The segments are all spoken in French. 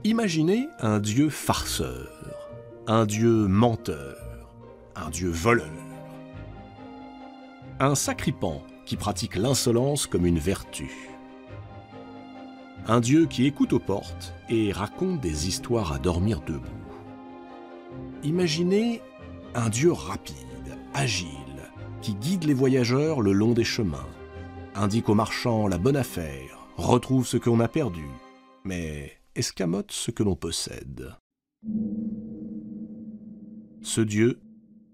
Imaginez un dieu farceur, un dieu menteur, un dieu voleur. Un sacripant qui pratique l'insolence comme une vertu. Un dieu qui écoute aux portes et raconte des histoires à dormir debout. Imaginez un dieu rapide, agile, qui guide les voyageurs le long des chemins, indique aux marchands la bonne affaire, retrouve ce qu'on a perdu, mais escamote ce que l'on possède. Ce dieu,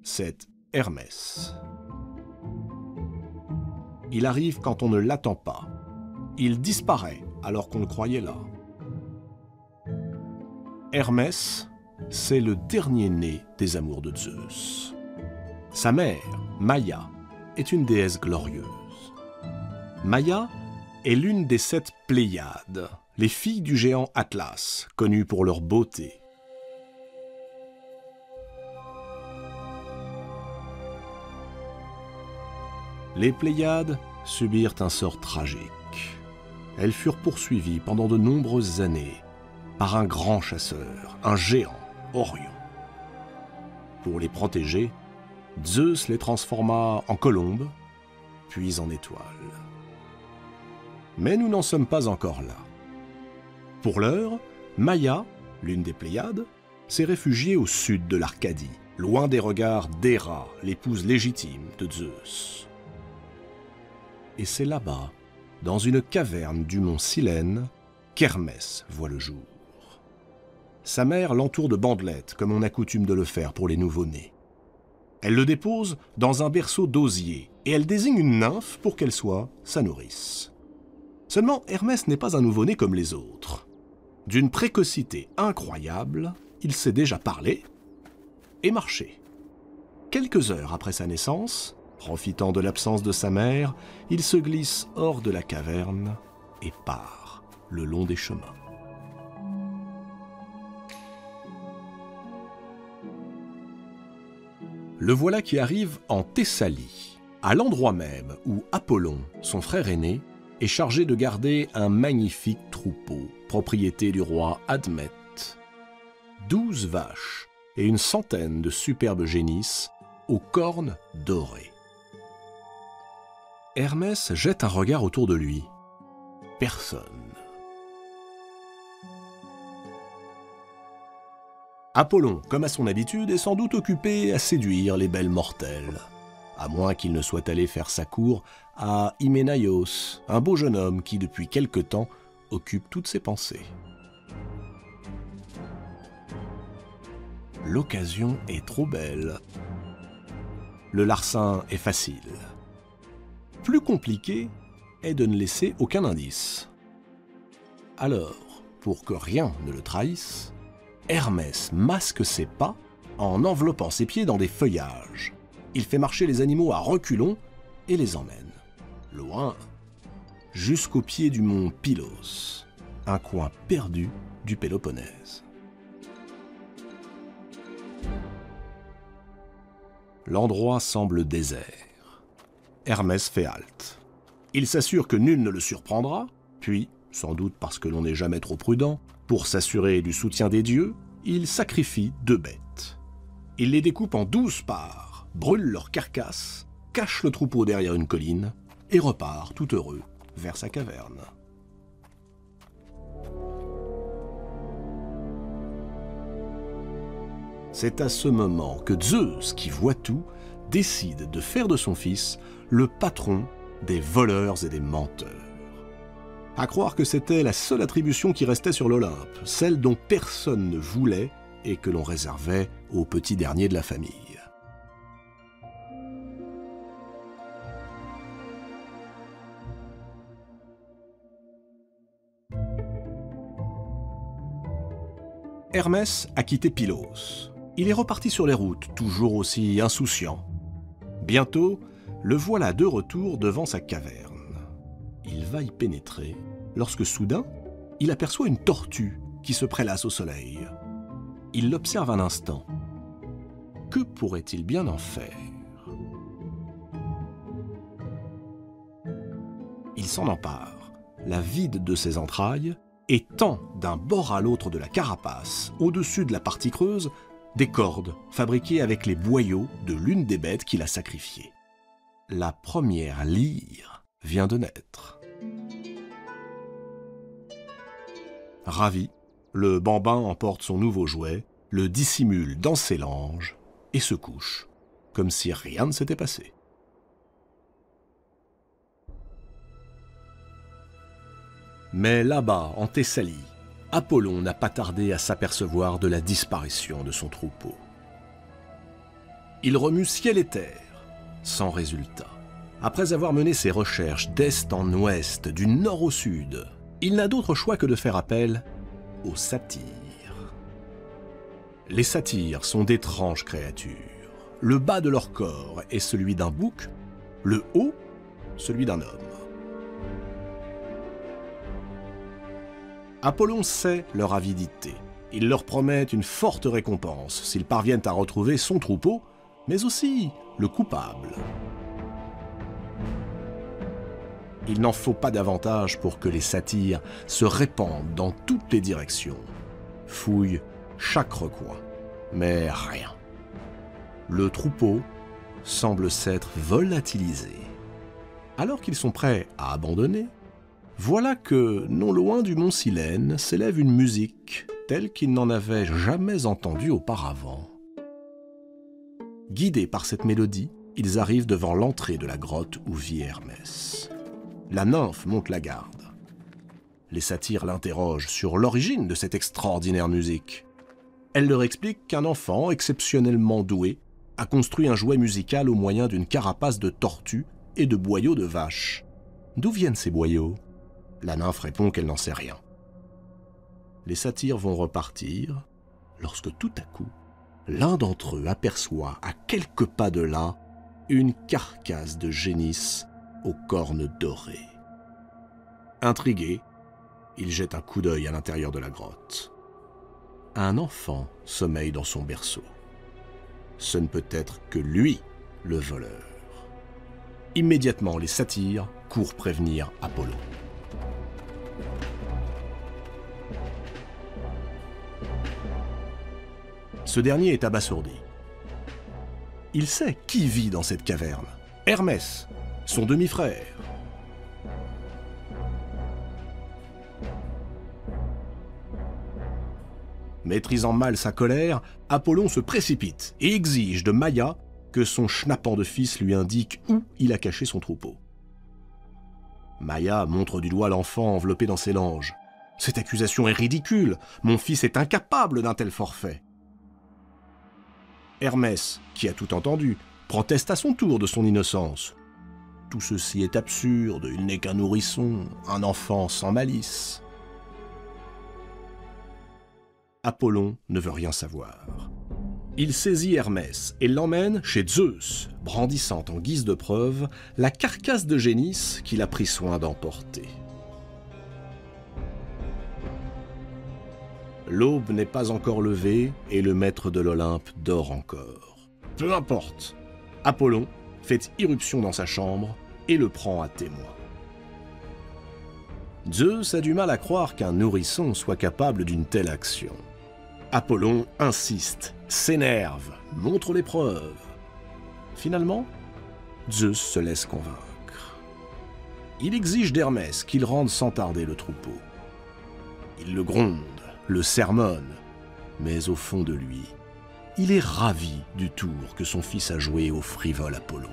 c'est Hermès. Il arrive quand on ne l'attend pas. Il disparaît alors qu'on le croyait là. Hermès, c'est le dernier-né des amours de Zeus. Sa mère, Maïa, est une déesse glorieuse. Maïa est l'une des 7 Pléiades, les filles du géant Atlas, connues pour leur beauté. Les Pléiades subirent un sort tragique. Elles furent poursuivies pendant de nombreuses années par un grand chasseur, un géant, Orion. Pour les protéger, Zeus les transforma en colombes, puis en étoiles. Mais nous n'en sommes pas encore là. Pour l'heure, Maïa, l'une des Pléiades, s'est réfugiée au sud de l'Arcadie, loin des regards d'Héra, l'épouse légitime de Zeus. Et c'est là-bas, dans une caverne du mont Silène, qu'Hermès voit le jour. Sa mère l'entoure de bandelettes, comme on a coutume de le faire pour les nouveau-nés. Elle le dépose dans un berceau d'osier, et elle désigne une nymphe pour qu'elle soit sa nourrice. Seulement, Hermès n'est pas un nouveau-né comme les autres. D'une précocité incroyable, il sait déjà parler et marcher. Quelques heures après sa naissance, profitant de l'absence de sa mère, il se glisse hors de la caverne et part le long des chemins. Le voilà qui arrive en Thessalie, à l'endroit même où Apollon, son frère aîné, est chargé de garder un magnifique troupeau, propriété du roi Admète. 12 vaches et une centaine de superbes génisses aux cornes dorées. Hermès jette un regard autour de lui. Personne. Apollon, comme à son habitude, est sans doute occupé à séduire les belles mortelles, à moins qu'il ne soit allé faire sa cour à Hyménaïos, un beau jeune homme qui, depuis quelque temps, occupe toutes ses pensées. L'occasion est trop belle. Le larcin est facile. Plus compliqué est de ne laisser aucun indice. Alors, pour que rien ne le trahisse, Hermès masque ses pas en enveloppant ses pieds dans des feuillages. Il fait marcher les animaux à reculons et les emmène, loin, jusqu'au pied du mont Pylos, un coin perdu du Péloponnèse. L'endroit semble désert. Hermès fait halte. Il s'assure que nul ne le surprendra, puis, sans doute parce que l'on n'est jamais trop prudent, pour s'assurer du soutien des dieux, il sacrifie 2 bêtes. Il les découpe en 12 parts, brûle leurs carcasses, cache le troupeau derrière une colline et repart tout heureux vers sa caverne. C'est à ce moment que Zeus, qui voit tout, décide de faire de son fils le patron des voleurs et des menteurs. À croire que c'était la seule attribution qui restait sur l'Olympe, celle dont personne ne voulait et que l'on réservait aux petits derniers de la famille. Hermès a quitté Pylos. Il est reparti sur les routes, toujours aussi insouciant. Bientôt, le voilà de retour devant sa caverne. Il va y pénétrer, lorsque soudain, il aperçoit une tortue qui se prélasse au soleil. Il l'observe un instant. Que pourrait-il bien en faire? Il s'en empare, la vide de ses entrailles, et tend d'un bord à l'autre de la carapace, au-dessus de la partie creuse, des cordes fabriquées avec les boyaux de l'une des bêtes qu'il a sacrifiées. La première lyre vient de naître. Ravi, le bambin emporte son nouveau jouet, le dissimule dans ses langes et se couche, comme si rien ne s'était passé. Mais là-bas, en Thessalie, Apollon n'a pas tardé à s'apercevoir de la disparition de son troupeau. Il remue ciel et terre, sans résultat. Après avoir mené ses recherches d'est en ouest, du nord au sud, il n'a d'autre choix que de faire appel aux satyres. Les satyres sont d'étranges créatures. Le bas de leur corps est celui d'un bouc, le haut, celui d'un homme. Apollon sait leur avidité. Il leur promet une forte récompense s'ils parviennent à retrouver son troupeau, mais aussi le coupable. Il n'en faut pas davantage pour que les satyres se répandent dans toutes les directions, fouillent chaque recoin, mais rien. Le troupeau semble s'être volatilisé. Alors qu'ils sont prêts à abandonner, voilà que, non loin du mont Silène, s'élève une musique telle qu'ils n'en avaient jamais entendue auparavant. Guidés par cette mélodie, ils arrivent devant l'entrée de la grotte où vit Hermès. La nymphe monte la garde. Les satyres l'interrogent sur l'origine de cette extraordinaire musique. Elle leur explique qu'un enfant exceptionnellement doué a construit un jouet musical au moyen d'une carapace de tortue et de boyaux de vache. D'où viennent ces boyaux ? La nymphe répond qu'elle n'en sait rien. Les satyres vont repartir lorsque tout à coup, l'un d'entre eux aperçoit à quelques pas de là une carcasse de génisse aux cornes dorées. Intrigué, il jette un coup d'œil à l'intérieur de la grotte. Un enfant sommeille dans son berceau. Ce ne peut être que lui, le voleur. Immédiatement, les satyres courent prévenir Apollon. Ce dernier est abasourdi. Il sait qui vit dans cette caverne. Hermès, son demi-frère. Maîtrisant mal sa colère, Apollon se précipite et exige de Maïa que son schnappant de fils lui indique où il a caché son troupeau. Maïa montre du doigt l'enfant enveloppé dans ses langes. « Cette accusation est ridicule, mon fils est incapable d'un tel forfait. » Hermès, qui a tout entendu, proteste à son tour de son innocence. Tout ceci est absurde, il n'est qu'un nourrisson, un enfant sans malice. Apollon ne veut rien savoir. Il saisit Hermès et l'emmène chez Zeus, brandissant en guise de preuve la carcasse de génisse qu'il a pris soin d'emporter. L'aube n'est pas encore levée et le maître de l'Olympe dort encore. Peu importe, Apollon fait irruption dans sa chambre et le prend à témoin. Zeus a du mal à croire qu'un nourrisson soit capable d'une telle action. Apollon insiste, s'énerve, montre les preuves. Finalement, Zeus se laisse convaincre. Il exige d'Hermès qu'il rende sans tarder le troupeau. Il le gronde, le sermonne, mais au fond de lui, il est ravi du tour que son fils a joué au frivole Apollon.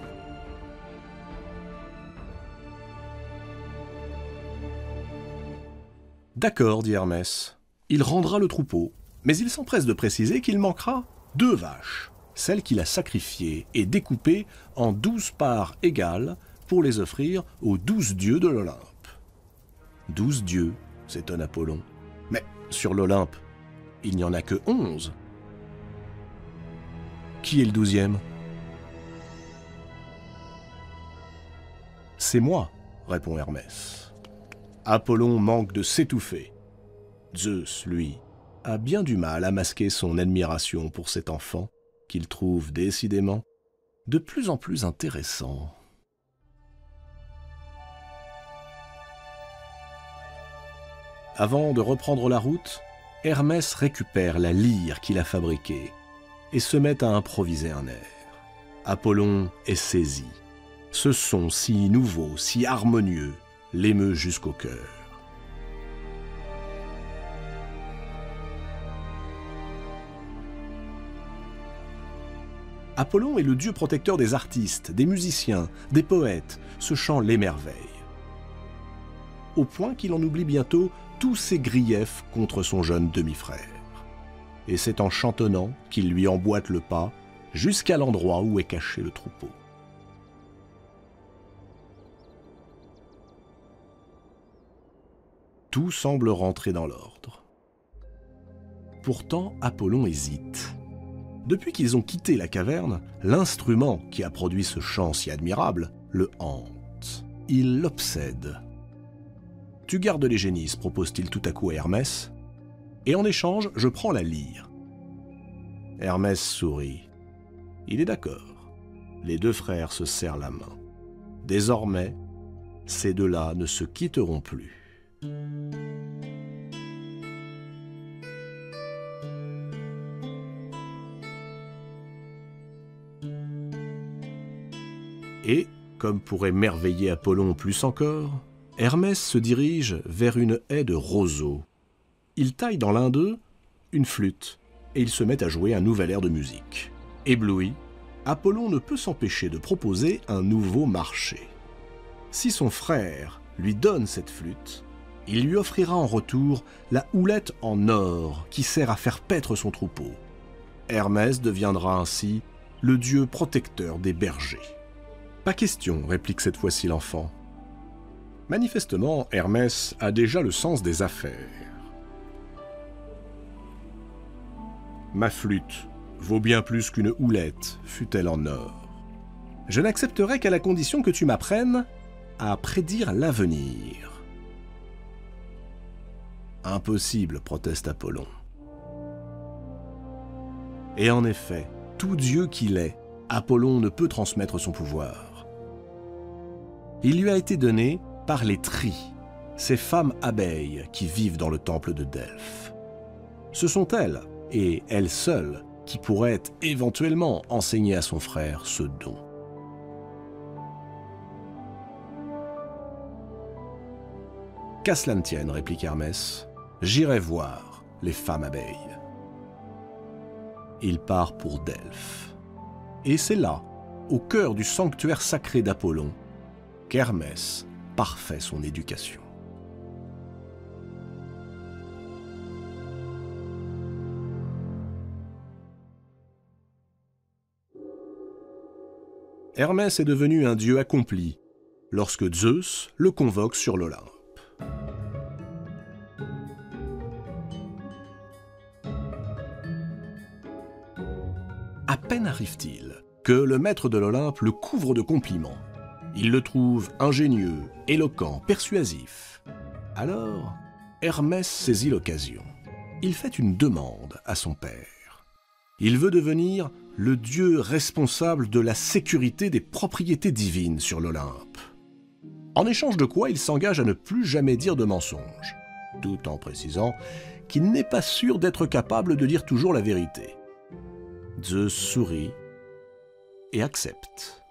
D'accord, dit Hermès, il rendra le troupeau, mais il s'empresse de préciser qu'il manquera 2 vaches, celles qu'il a sacrifiées et découpées en 12 parts égales pour les offrir aux 12 dieux de l'Olympe. 12 dieux, s'étonne Apollon. Mais sur l'Olympe, il n'y en a que 11. Qui est le 12e ? C'est moi, répond Hermès. Apollon manque de s'étouffer. Zeus, lui, a bien du mal à masquer son admiration pour cet enfant qu'il trouve décidément de plus en plus intéressant. Avant de reprendre la route, Hermès récupère la lyre qu'il a fabriquée et se met à improviser un air. Apollon est saisi. Ce son si nouveau, si harmonieux, l'émeut jusqu'au cœur. Apollon est le dieu protecteur des artistes, des musiciens, des poètes. Ce chant l'émerveille. Au point qu'il en oublie bientôt tous ses griefs contre son jeune demi-frère. Et c'est en chantonnant qu'il lui emboîte le pas jusqu'à l'endroit où est caché le troupeau. Tout semble rentrer dans l'ordre. Pourtant, Apollon hésite. Depuis qu'ils ont quitté la caverne, l'instrument qui a produit ce chant si admirable le hante. Il l'obsède. « Tu gardes les génisses », propose-t-il tout à coup à Hermès, « et en échange, je prends la lyre. » Hermès sourit. Il est d'accord. Les deux frères se serrent la main. Désormais, ces deux-là ne se quitteront plus. Et, comme pour émerveiller Apollon plus encore, Hermès se dirige vers une haie de roseaux. Il taille dans l'un d'eux une flûte et il se met à jouer un nouvel air de musique. Ébloui, Apollon ne peut s'empêcher de proposer un nouveau marché. Si son frère lui donne cette flûte, il lui offrira en retour la houlette en or qui sert à faire paître son troupeau. Hermès deviendra ainsi le dieu protecteur des bergers. « Pas question », réplique cette fois-ci l'enfant. Manifestement, Hermès a déjà le sens des affaires. « Ma flûte vaut bien plus qu'une houlette, fût-elle en or. Je n'accepterai qu'à la condition que tu m'apprennes à prédire l'avenir. » « Impossible, proteste Apollon. Et en effet, tout dieu qu'il est, Apollon ne peut transmettre son pouvoir. Il lui a été donné par les Tries, ces femmes abeilles qui vivent dans le temple de Delphes. Ce sont elles, et elles seules, qui pourraient éventuellement enseigner à son frère ce don. Qu'à cela ne tienne, réplique Hermès, j'irai voir les femmes abeilles. Il part pour Delphes. Et c'est là, au cœur du sanctuaire sacré d'Apollon, qu'Hermès parfait son éducation. Hermès est devenu un dieu accompli lorsque Zeus le convoque sur l'Olympe. À peine arrive-t-il que le maître de l'Olympe le couvre de compliments. Il le trouve ingénieux, éloquent, persuasif. Alors, Hermès saisit l'occasion. Il fait une demande à son père. Il veut devenir le dieu responsable de la sécurité des propriétés divines sur l'Olympe. En échange de quoi il s'engage à ne plus jamais dire de mensonges, tout en précisant qu'il n'est pas sûr d'être capable de dire toujours la vérité. Zeus sourit et accepte.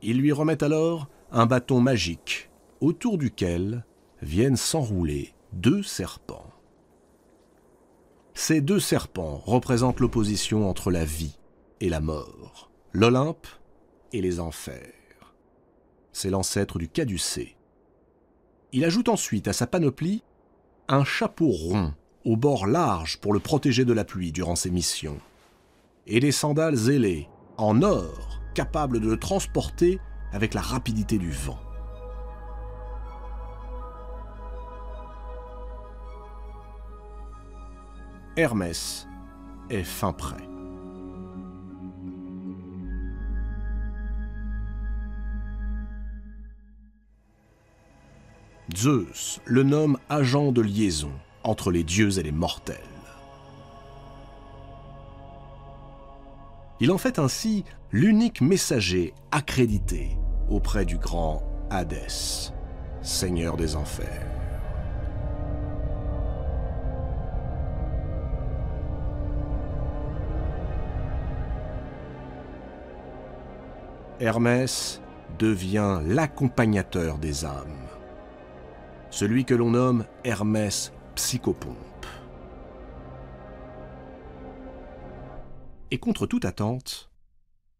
Il lui remet alors un bâton magique, autour duquel viennent s'enrouler 2 serpents. Ces 2 serpents représentent l'opposition entre la vie et la mort, l'Olympe et les enfers. C'est l'ancêtre du caducée. Il ajoute ensuite à sa panoplie un chapeau rond, au bord large pour le protéger de la pluie durant ses missions, et des sandales ailées, en or, capables de le transporter avec la rapidité du vent. Hermès est fin prêt. Zeus le nomme agent de liaison entre les dieux et les mortels. Il en fait ainsi l'unique messager accrédité auprès du grand Hadès. seigneur des enfers. Hermès devient l'accompagnateur des âmes, celui que l'on nomme Hermès Psychopompe. Et contre toute attente,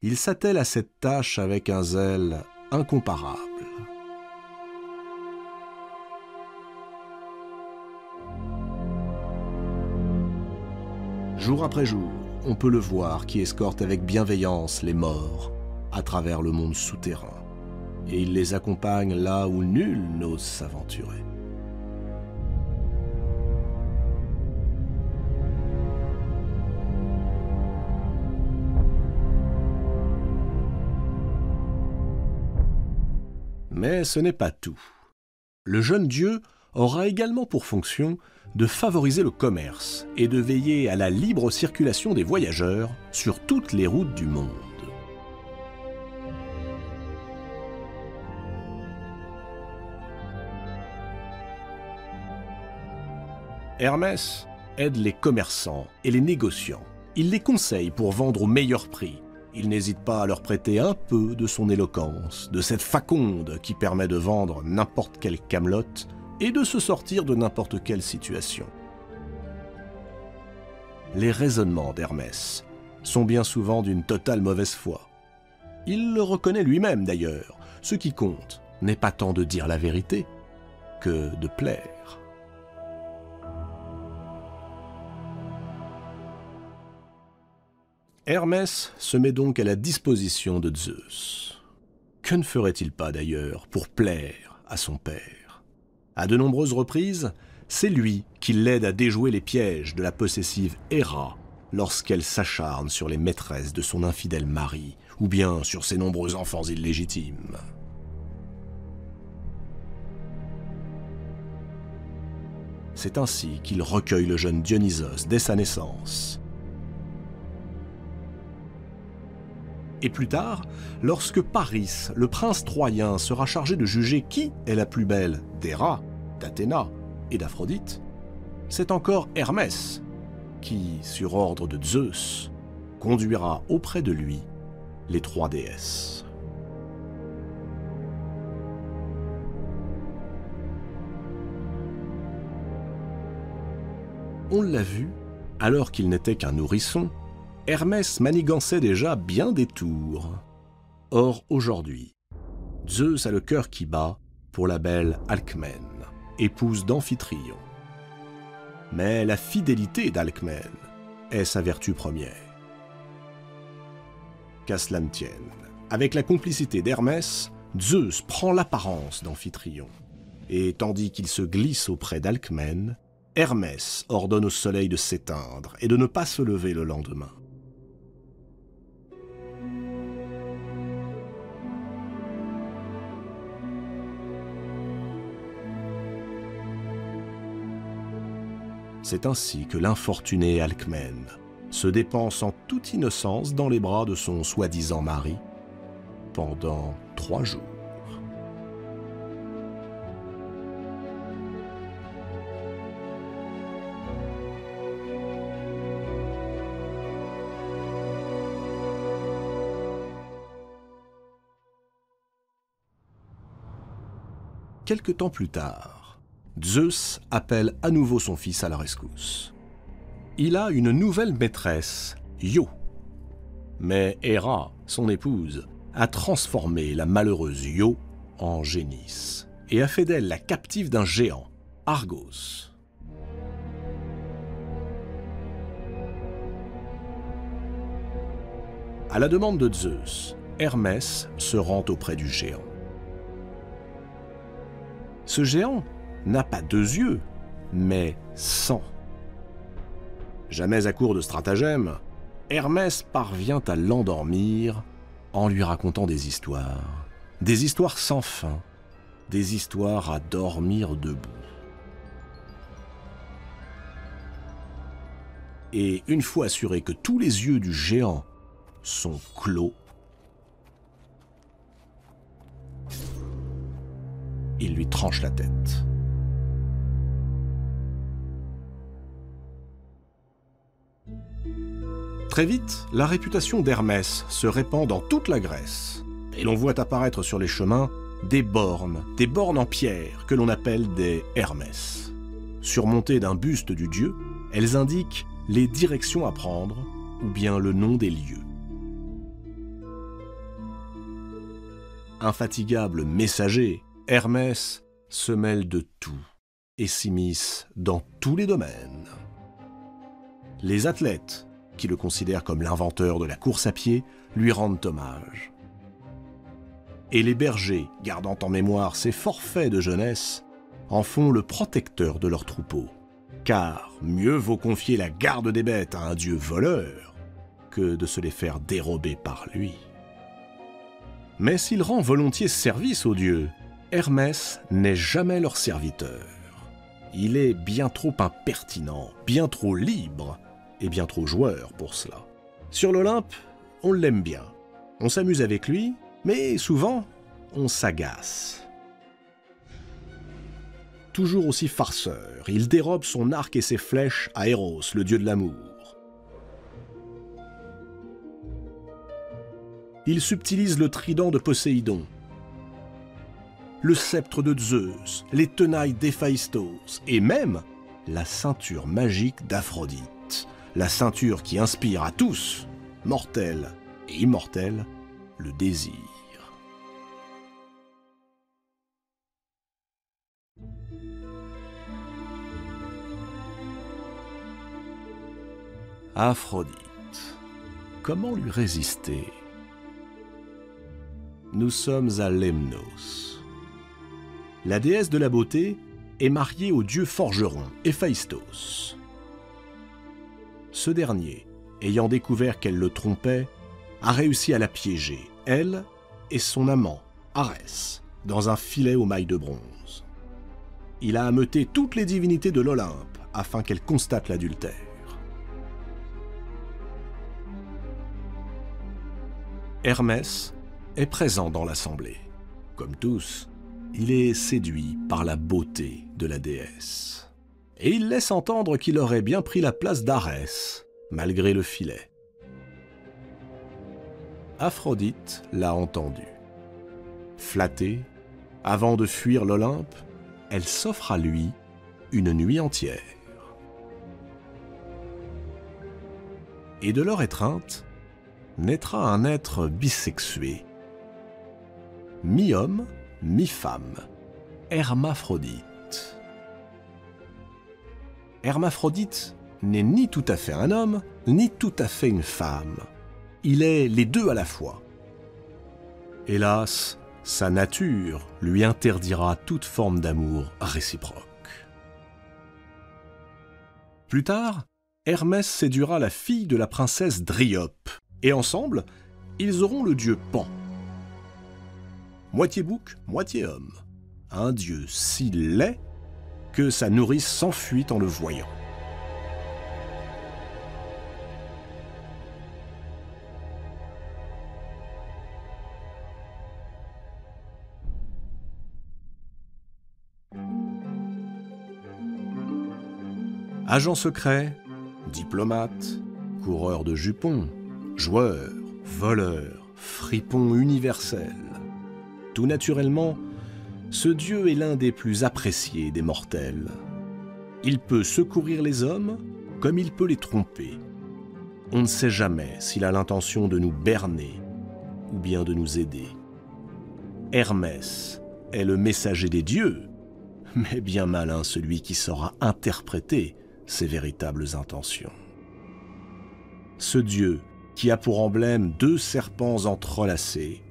il s'attelle à cette tâche avec un zèle incomparable. Jour après jour, on peut le voir qui escorte avec bienveillance les morts à travers le monde souterrain, et il les accompagne là où nul n'ose s'aventurer. Mais ce n'est pas tout. Le jeune dieu aura également pour fonction de favoriser le commerce et de veiller à la libre circulation des voyageurs sur toutes les routes du monde. Hermès aide les commerçants et les négociants. Il les conseille pour vendre au meilleur prix. Il n'hésite pas à leur prêter un peu de son éloquence, de cette faconde qui permet de vendre n'importe quelle camelote et de se sortir de n'importe quelle situation. Les raisonnements d'Hermès sont bien souvent d'une totale mauvaise foi. Il le reconnaît lui-même d'ailleurs. Ce qui compte n'est pas tant de dire la vérité que de plaire. Hermès se met donc à la disposition de Zeus. Que ne ferait-il pas d'ailleurs pour plaire à son père? À de nombreuses reprises, c'est lui qui l'aide à déjouer les pièges de la possessive Héra lorsqu'elle s'acharne sur les maîtresses de son infidèle mari ou bien sur ses nombreux enfants illégitimes. C'est ainsi qu'il recueille le jeune Dionysos dès sa naissance. Et plus tard, lorsque Paris, le prince troyen, sera chargé de juger qui est la plus belle d'Héra, d'Athéna et d'Aphrodite, c'est encore Hermès qui, sur ordre de Zeus, conduira auprès de lui les trois déesses. On l'a vu, alors qu'il n'était qu'un nourrisson, Hermès manigançait déjà bien des tours. Or, aujourd'hui, Zeus a le cœur qui bat pour la belle Alcmène, épouse d'Amphitryon. Mais la fidélité d'Alcmène est sa vertu première. Qu'à cela ne tienne, avec la complicité d'Hermès, Zeus prend l'apparence d'Amphitryon. Et tandis qu'il se glisse auprès d'Alcmène, Hermès ordonne au soleil de s'éteindre et de ne pas se lever le lendemain. C'est ainsi que l'infortuné Alcmène se dépense en toute innocence dans les bras de son soi-disant mari pendant 3 jours. Quelque temps plus tard, Zeus appelle à nouveau son fils à la rescousse. Il a une nouvelle maîtresse, Io. Mais Héra, son épouse, a transformé la malheureuse Io en génisse et a fait d'elle la captive d'un géant, Argos. À la demande de Zeus, Hermès se rend auprès du géant. Ce géant n'a pas 2 yeux, mais 100. Jamais à court de stratagèmes, Hermès parvient à l'endormir en lui racontant des histoires sans fin, des histoires à dormir debout. Et une fois assuré que tous les yeux du géant sont clos, il lui tranche la tête. Très vite, la réputation d'Hermès se répand dans toute la Grèce, et l'on voit apparaître sur les chemins des bornes en pierre que l'on appelle des Hermès. Surmontées d'un buste du dieu, elles indiquent les directions à prendre ou bien le nom des lieux. Infatigable messager, Hermès se mêle de tout et s'immisce dans tous les domaines. Les athlètes, qui le considèrent comme l'inventeur de la course à pied, lui rendent hommage. Et les bergers, gardant en mémoire ses forfaits de jeunesse, en font le protecteur de leurs troupeaux. Car mieux vaut confier la garde des bêtes à un dieu voleur que de se les faire dérober par lui. Mais s'il rend volontiers service aux dieux, Hermès n'est jamais leur serviteur. Il est bien trop impertinent, bien trop libre et bien trop joueur pour cela. Sur l'Olympe, on l'aime bien. On s'amuse avec lui, mais souvent, on s'agace. Toujours aussi farceur, il dérobe son arc et ses flèches à Eros, le dieu de l'amour. Il subtilise le trident de Poséidon, le sceptre de Zeus, les tenailles d'Héphaïstos et même la ceinture magique d'Aphrodite, la ceinture qui inspire à tous, mortels et immortels, le désir. Aphrodite. Comment lui résister? Nous sommes à Lemnos. La déesse de la beauté est mariée au dieu forgeron, Héphaïstos. Ce dernier, ayant découvert qu'elle le trompait, a réussi à la piéger, elle et son amant, Arès, dans un filet aux mailles de bronze. Il a ameuté toutes les divinités de l'Olympe afin qu'elles constatent l'adultère. Hermès est présent dans l'assemblée. Comme tous, il est séduit par la beauté de la déesse. Et il laisse entendre qu'il aurait bien pris la place d'Arès, malgré le filet. Aphrodite l'a entendu. Flattée, avant de fuir l'Olympe, elle s'offre à lui une nuit entière. Et de leur étreinte naîtra un être bisexué, mi-homme, mi-femme, Hermaphrodite. Hermaphrodite n'est ni tout à fait un homme, ni tout à fait une femme. Il est les deux à la fois. Hélas, sa nature lui interdira toute forme d'amour réciproque. Plus tard, Hermès séduira la fille de la princesse Dryope, et ensemble, ils auront le dieu Pan. Moitié bouc, moitié homme. Un dieu si laid que sa nourrice s'enfuit en le voyant. Agent secret, diplomate, coureur de jupons, joueur, voleur, fripon universel. Tout naturellement, ce dieu est l'un des plus appréciés des mortels. Il peut secourir les hommes comme il peut les tromper. On ne sait jamais s'il a l'intention de nous berner ou bien de nous aider. Hermès est le messager des dieux, mais bien malin celui qui saura interpréter ses véritables intentions. Ce dieu qui a pour emblème deux serpents entrelacés,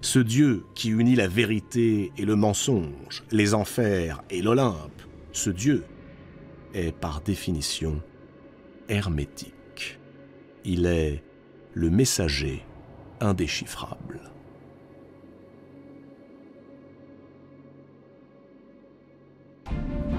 ce dieu qui unit la vérité et le mensonge, les enfers et l'Olympe, ce dieu est par définition hermétique. Il est le messager indéchiffrable.